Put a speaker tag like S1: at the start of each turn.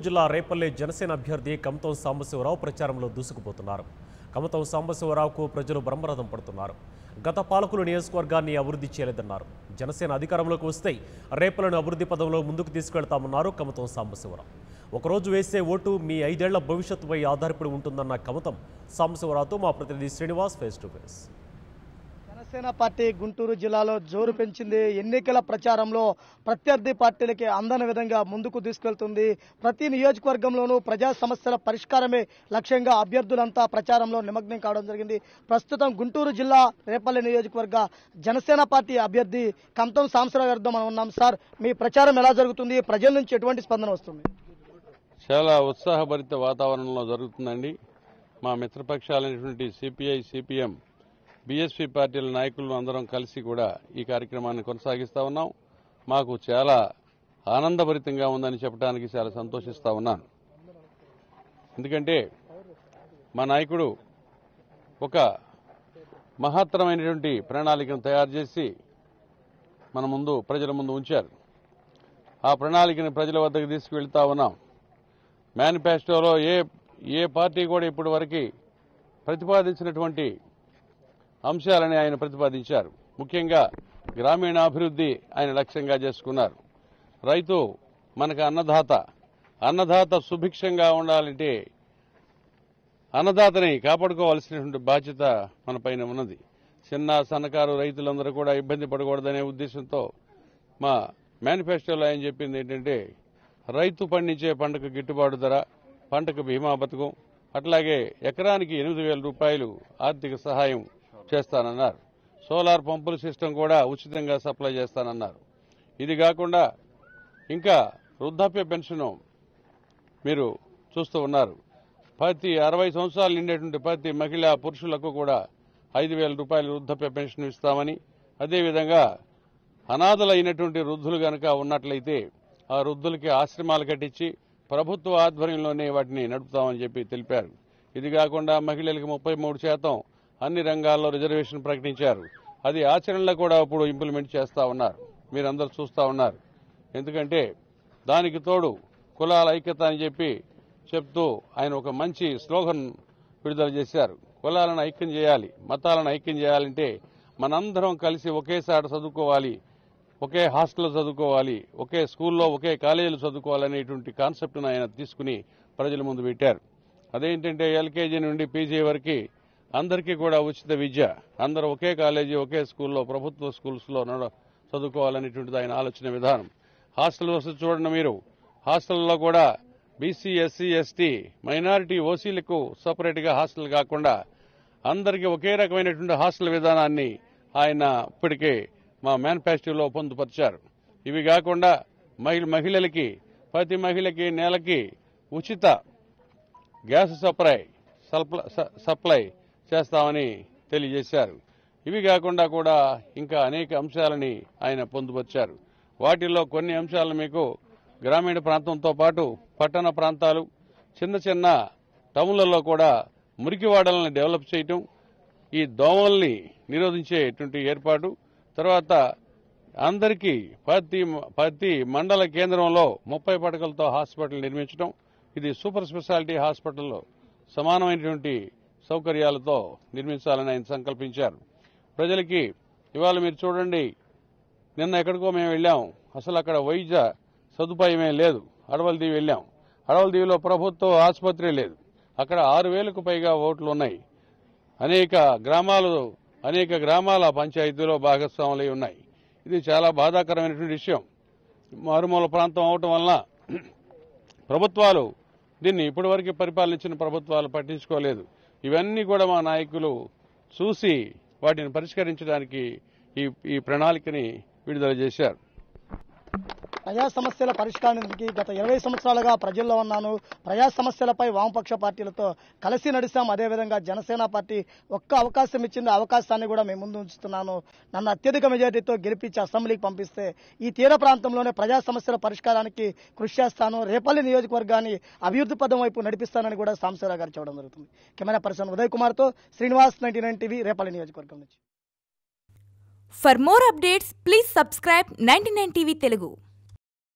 S1: గుంటూరు జిల్లా రేపల్లె జనసేన అభ్యర్థి కమతం సాంబశివరావు ప్రచారంలో దూసుకుపోతున్నారు. కమతం సాంబశివరావుకు ప్రజలు బ్రహ్మరథం పడుతున్నారు. గత పాలకులు నియోజకవర్గాన్ని అభివృద్ధి చేయలేదన్నారు. జనసేన అధికారంలోకి వస్తే రేపల్లను అభివృద్ధి పదంలో ముందుకు తీసుకెళ్తామన్నారు కమతం సాంబశివరావు. ఒకరోజు వేసే ఓటు మీ 5 ఏళ్ల భవిష్యత్తుపై ఆధారపడి ఉంటుందన్న కమతం సాంబశివరావుతో మా ప్రతినిధి Srinivas face to face.
S2: Janasena party Guntur జిల్లాలో జోరు పెంచింది. ఎన్నికల ప్రచారంలో ప్రత్యర్థి పార్టీలకి అందని విధంగా ముందుకు తీసుకెళ్తుంది. ప్రతి నియోజకవర్గంలోనూ ప్రజా సమస్యల పరిష్కారమే లక్ష్యంగా అభ్యర్థులంతా ప్రచారంలో నిమగ్నం కావడం జరిగింది. ప్రస్తుతం గుంటూరు జిల్లా రేపల్లె నియోజకవర్గ జనసేన పార్టీ అభ్యర్థి కమతం సాంబశివరావు గారితో మనం ఉన్నాం. సార్, మీ ప్రచారం ఎలా జరుగుతుంది? ప్రజల నుంచి ఎటువంటి స్పందన వస్తుంది?
S3: చాలా ఉత్సాహభరిత వాతావరణంలో జరుగుతుందండి. మా మిత్రపక్షాలైనటువంటి సిపిఐ, సిపిఎం, బీఎస్పీ పార్టీల నాయకులు అందరం కలిసి కూడా ఈ కార్యక్రమాన్ని కొనసాగిస్తా ఉన్నాం. మాకు చాలా ఆనందభరితంగా ఉందని చెప్పడానికి చాలా సంతోషిస్తా ఉన్నాను. ఎందుకంటే మా నాయకుడు ఒక మహత్తరమైనటువంటి ప్రణాళికను తయారు చేసి మన ముందు, ప్రజల ముందు ఉంచారు. ఆ ప్రణాళికను ప్రజల వద్దకు తీసుకువెళ్తా ఉన్నాం. మేనిఫెస్టోలో ఏ పార్టీ కూడా ఇప్పటి వరకు ప్రతిపాదించినటువంటి అంశాలని ఆయన ప్రతిపాదించారు. ముఖ్యంగా గ్రామీణాభివృద్ధి ఆయన లక్ష్యంగా చేసుకున్నారు. రైతు మనకు అన్నదాత సుభిక్షంగా ఉండాలంటే అన్నదాతని కాపాడుకోవాల్సినటువంటి బాధ్యత మన పైన ఉన్నది. చిన్న సన్నకారు రైతులందరూ కూడా ఇబ్బంది పడకూడదనే ఉద్దేశంతో మా మేనిఫెస్టోలో ఆయన చెప్పింది ఏంటంటే, రైతు పండించే పంటకు గిట్టుబాటు ధర, పంటకు బీమా పథకం, అట్లాగే ఎకరానికి 8,000 రూపాయలు ఆర్థిక సహాయం చేస్తానన్నారు. సోలార్ పంపుల సిస్టమ్ కూడా ఉచితంగా సప్లై చేస్తానన్నారు. ఇది కాకుండా ఇంకా వృద్ధాప్య పెన్షన్ మీరు చూస్తూ ఉన్నారు. ప్రతి 60 సంవత్సరాలు నిండేటువంటి ప్రతి మహిళా పురుషులకు కూడా 5,000 రూపాయలు వృద్ధాప్య పెన్షన్ ఇస్తామని, అదేవిధంగా అనాథలైనటువంటి వృద్ధులు గనక ఉన్నట్లయితే ఆ వృద్ధులకి ఆశ్రమాలు కట్టించి ప్రభుత్వ ఆధ్వర్యంలోనే వాటిని నడుపుతామని చెప్పి తెలిపారు. ఇది కాకుండా మహిళలకు 33% అన్ని రంగాల్లో రిజర్వేషన్ ప్రకటించారు. అది ఆచరణలో కూడా ఇప్పుడు ఇంప్లిమెంట్ చేస్తా ఉన్నారు. మీరందరూ చూస్తా ఉన్నారు. ఎందుకంటే దానికి తోడు కులాల ఐక్యత అని చెప్తూ ఆయన ఒక మంచి స్లోగన్ విడుదల చేశారు. కులాలను ఐక్యం చేయాలి, మతాలను ఐక్యం చేయాలంటే మనందరం కలిసి ఒకేసారి చదువుకోవాలి, ఒకే హాస్టల్లో చదువుకోవాలి, ఒకే స్కూల్లో, ఒకే కాలేజీలో చదువుకోవాలనేటువంటి కాన్సెప్ట్ను ఆయన తీసుకుని ప్రజల ముందు పెట్టారు. అదేంటంటే ఎల్కేజీ నుండి పీజీ వరకు అందరికీ కూడా ఉచిత విద్య, అందరూ ఒకే కాలేజీ, ఒకే స్కూల్లో, ప్రభుత్వ స్కూల్స్లో చదువుకోవాలనేటువంటిది ఆయన ఆలోచన విధానం. హాస్టల్ వసతి చూడండి మీరు. హాస్టల్లో కూడా బీసీ, ఎస్సీ, ఎస్టీ, మైనారిటీ, ఓసీలకు సపరేట్గా హాస్టల్ కాకుండా అందరికీ ఒకే రకమైనటువంటి హాస్టల్ విధానాన్ని ఆయన ఇప్పటికే మా మేనిఫెస్టోలో పొందుపరిచారు. ఇవి కాకుండా మహిళలకి, ప్రతి మహిళకి నెలకి ఉచిత గ్యాస్ సప్లై చేస్తామని తెలియజేశారు. ఇవి కాకుండా కూడా ఇంకా అనేక అంశాలని ఆయన పొందుపరిచారు. వాటిల్లో కొన్ని అంశాలను మీకు గ్రామీణ ప్రాంతంతో పాటు పట్టణ ప్రాంతాలు, చిన్న టౌన్లలో కూడా మురికివాడలను డెవలప్ చేయటం, ఈ దోమల్ని నిరోధించేటువంటి ఏర్పాటు, తర్వాత అందరికీ ప్రతి మండల కేంద్రంలో 30 పడకలతో హాస్పిటల్ నిర్మించడం, ఇది సూపర్ స్పెషాలిటీ హాస్పిటల్లో సమానమైనటువంటి సౌకర్యాలతో నిర్మించాలని ఆయన సంకల్పించారు. ప్రజలకి ఇవాళ మీరు చూడండి, నిన్న ఎక్కడికో మేము వెళ్ళాం, అసలు అక్కడ వైద్య సదుపాయమే లేదు. అడవలదీవి వెళ్ళాం. అడవలదీవిలో ప్రభుత్వ ఆసుపత్రి లేదు. అక్కడ 6,000కు పైగా ఓట్లు ఉన్నాయి. అనేక గ్రామాల పంచాయతీలో భాగస్వాములై ఉన్నాయి. ఇది చాలా బాధాకరమైనటువంటి విషయం. మారుమూల ప్రాంతం అవటం వలన ప్రభుత్వాలు దీన్ని ఇప్పటివరకు పరిపాలించిన ప్రభుత్వాలు పట్టించుకోలేదు. ఇవన్నీ కూడా మా నాయకులు చూసి వాటిని పరిష్కరించడానికి ఈ ప్రణాళికని విడుదల చేశారు.
S2: ప్రజా సమస్యల పరిష్కారానికి గత 20 సంవత్సరాలుగా ప్రజల్లో ఉన్నాను. ప్రజా సమస్యలపై వామపక్ష పార్టీలతో కలిసి నడిచాం. అదేవిధంగా జనసేన పార్టీ ఒక్క అవకాశం ఇచ్చింది. అవకాశాన్ని కూడా మేము ముందు ఉంచుతున్నాను. నన్ను అత్యధిక మెజార్టీతో గెలిపించి అసెంబ్లీకి పంపిస్తే ఈ తీర ప్రాంతంలోనే ప్రజా సమస్యల పరిష్కారానికి కృషి చేస్తాను. రేపల్లి నియోజకవర్గాన్ని అభివృద్ధి పదం వైపు నడిపిస్తానని కూడా సాంబశివరావు గారు చెప్పడం జరుగుతుంది. కెమెరా పర్సన్ ఉదయ్ కుమార్తో శ్రీనివాస్, 99 టీవీ, రేపల్లి నియోజకవర్గం నుంచి.
S4: For more updates, please subscribe 99 TV Telugu.